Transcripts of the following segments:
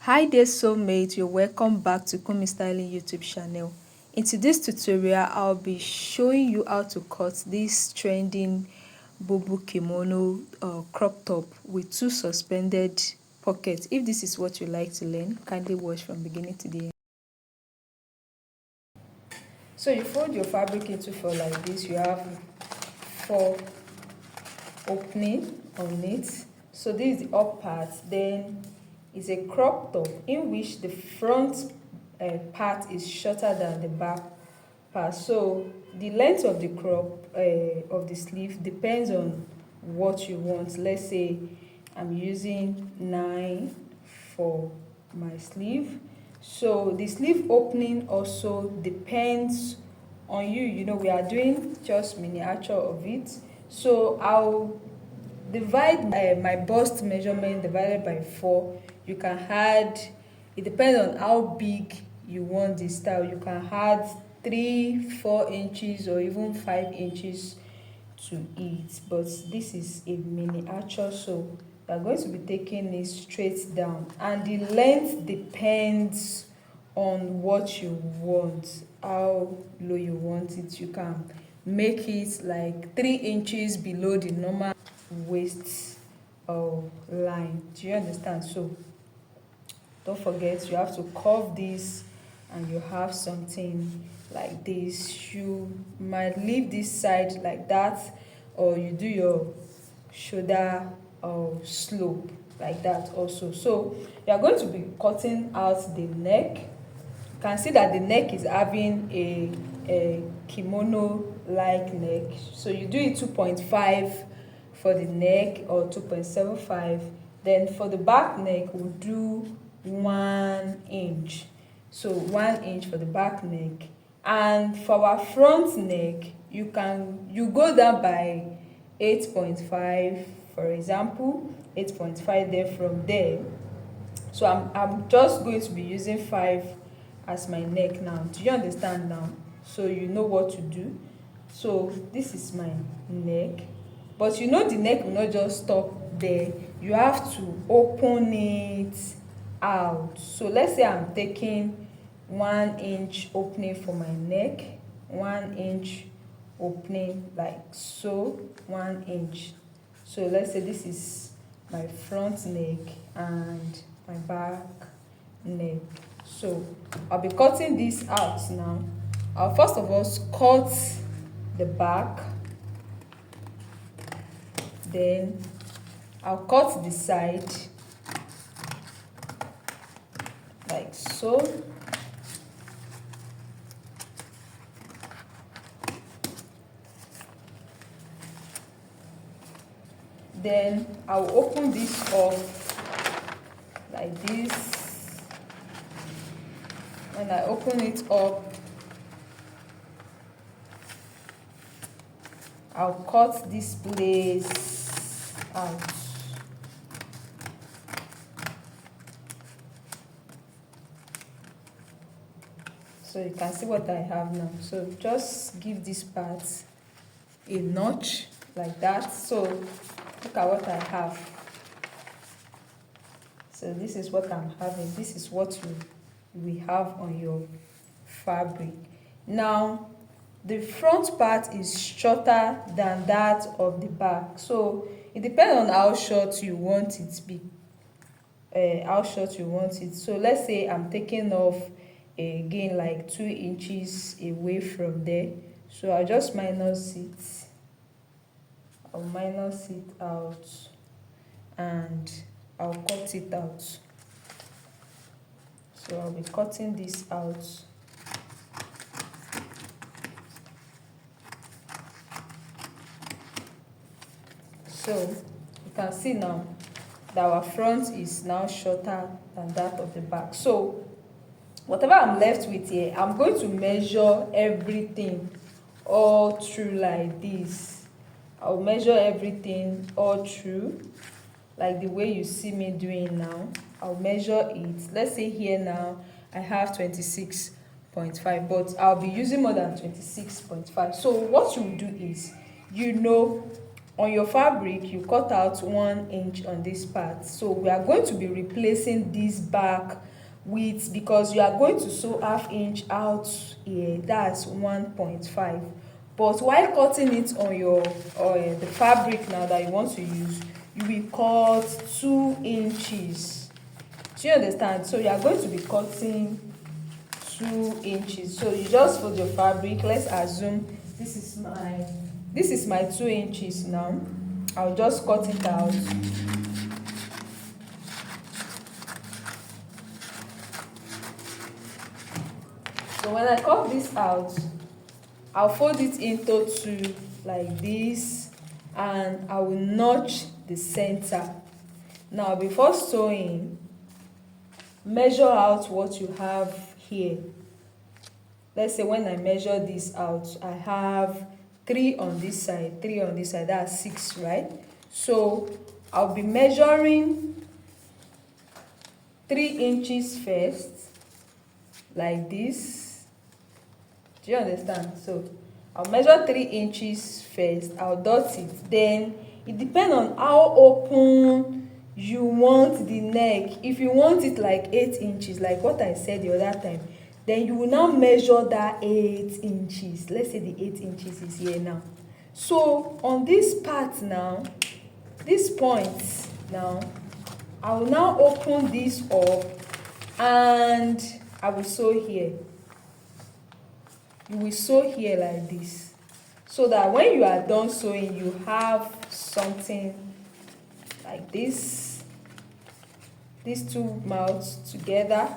Hi there soulmate, you're welcome back to Kunmi Styling YouTube channel. In today's tutorial, I'll be showing you how to cut this trending bubu kimono crop top with two suspended pockets. If this is what you like to learn, kindly watch from beginning to the end. So you fold your fabric into four like this. You have four opening on it. So this is the up part. Then is a crop top in which the front part is shorter than the back part. So the length of the crop of the sleeve depends on what you want. Let's say I'm using 9 for my sleeve. So the sleeve opening also depends on you. You know, we are doing just miniature of it. So I'll divide my bust measurement divided by 4. You can add, it depends on how big you want this style. You can add 3-4 inches or even 5 inches to it, but this is a miniature, so you are going to be taking it straight down, and the length depends on what you want, how low you want it. You can make it like 3 inches below the normal waist line. Do you understand? So don't forget, you have to curve this, and you have something like this. You might leave this side like that, or you do your shoulder slope like that also. So you are going to be cutting out the neck. You can see that the neck is having a kimono like neck, so you do it 2.5 for the neck or 2.75. Then for the back neck we'll do 1 inch, so 1 inch for the back neck. And for our front neck, you go down by 8.5, for example, 8.5. There from there, so I'm just going to be using 5 as my neck now. Do you understand now? So you know what to do. So this is my neck, but you know the neck will not just stop there. You have to open it out. So let's say I'm taking 1 inch opening for my neck, 1 inch opening like so, 1 inch. So let's say this is my front neck and my back neck. So I'll be cutting this out now. I'll first of all cut the back, then I'll cut the side like so. Then I'll open this up like this. When I open it up, I'll cut this place out. So you can see what I have now. So just give this part a notch like that. So look at what I have. So this is what I'm having. This is what we have on your fabric. Now the front part is shorter than that of the back, so it depends on how short you want it to be, how short you want it. So let's say I'm taking off again like 2 inches away from there, so I'll just minus it. I'll minus it out and I'll cut it out. So I'll be cutting this out. So you can see now that our front is now shorter than that of the back. So whatever I'm left with here, I'm going to measure everything all through like this. I'll measure everything all through like the way you see me doing now. I'll measure it. Let's say here now I have 26.5, but I'll be using more than 26.5. So what you do is, you know, on your fabric you cut out 1 inch on this part, so we are going to be replacing this back width because you are going to sew 1/2 inch out here, that's 1.5. but while cutting it on your the fabric now that you want to use, you will cut 2 inches. Do you understand? So you are going to be cutting 2 inches. So you just fold your fabric. Let's assume this is my 2 inches now. I'll just cut it out. So when I cut this out, I'll fold it into 2 like this, and I will notch the center. Now before sewing, measure out what you have here. Let's say when I measure this out, I have 3 on this side, 3 on this side, that's 6, right? So I'll be measuring 3 inches first, like this. Do you understand? So I'll measure 3 inches first, I'll dot it. Then it depends on how open you want the neck. If you want it like 8 inches, like what I said the other time, then you will now measure that 8 inches. Let's say the 8 inches is here now. So on this part now, this point now, I will now open this up and I will sew here. You will sew here like this, so that when you are done sewing, you have something like this. These 2 mouths together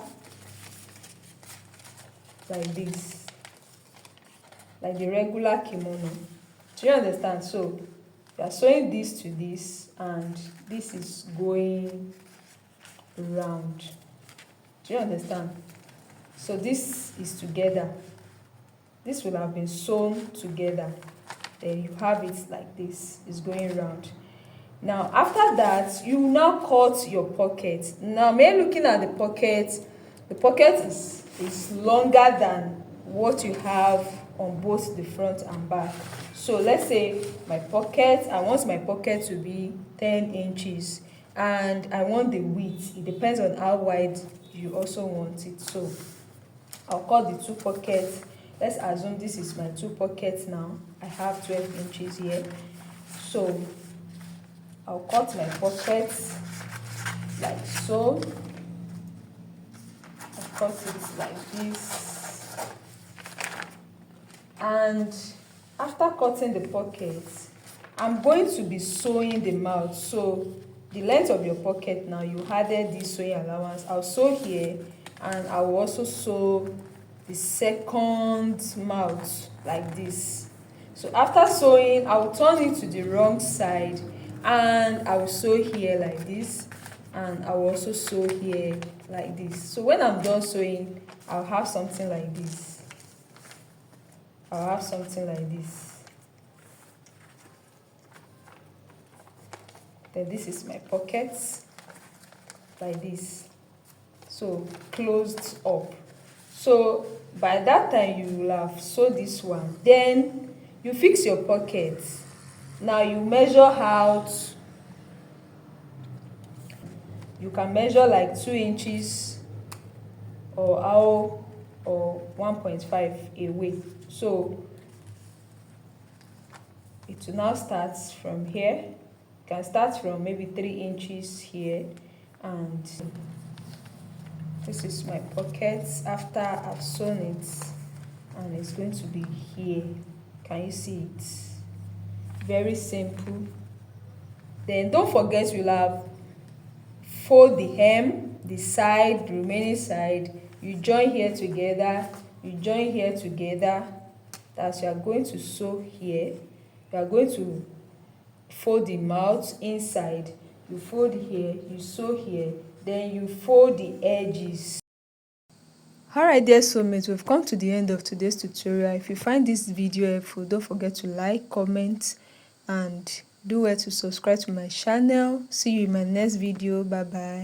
like this, like the regular kimono. Do you understand? So you are sewing this to this, and this is going round. Do you understand? So this is together. This will have been sewn together. Then you have it like this. It's going round. Now after that, you now cut your pocket. Now me looking at the pocket is longer than what you have on both the front and back. So let's say my pocket, I want my pocket to be 10 inches, and I want the width. It depends on how wide you also want it. So I'll cut the 2 pockets. Let's assume this is my 2 pockets now. I have 12 inches here. So I'll cut my pockets like so. I'll cut it like this. And after cutting the pockets, I'm going to be sewing the mouth. So the length of your pocket now, you added this sewing allowance. I'll sew here, and I will also sew the second mouth like this. So after sewing, I will turn it to the wrong side, and I will sew here like this, and I will also sew here like this. So when I'm done sewing, I'll have something like this. I'll have something like this. Then this is my pockets like this. So closed up. So by that time you will have sewed this one. Then you fix your pockets. Now you measure out. You can measure like 2 inches or 1.5 away. So it will now start from here. You can start from maybe 3 inches here, and this is my pocket after I've sewn it, and it's going to be here. Can you see it? Very simple. Then don't forget, you'll have fold the hem, the side, the remaining side. You join here together, you join here together. That's, you are going to sew here. You are going to fold the mouth inside. You fold here, you sew here, then you fold the edges. Alright dear soulmates, we've come to the end of today's tutorial. If you find this video helpful, don't forget to like, comment, and do well to subscribe to my channel. See you in my next video. Bye bye.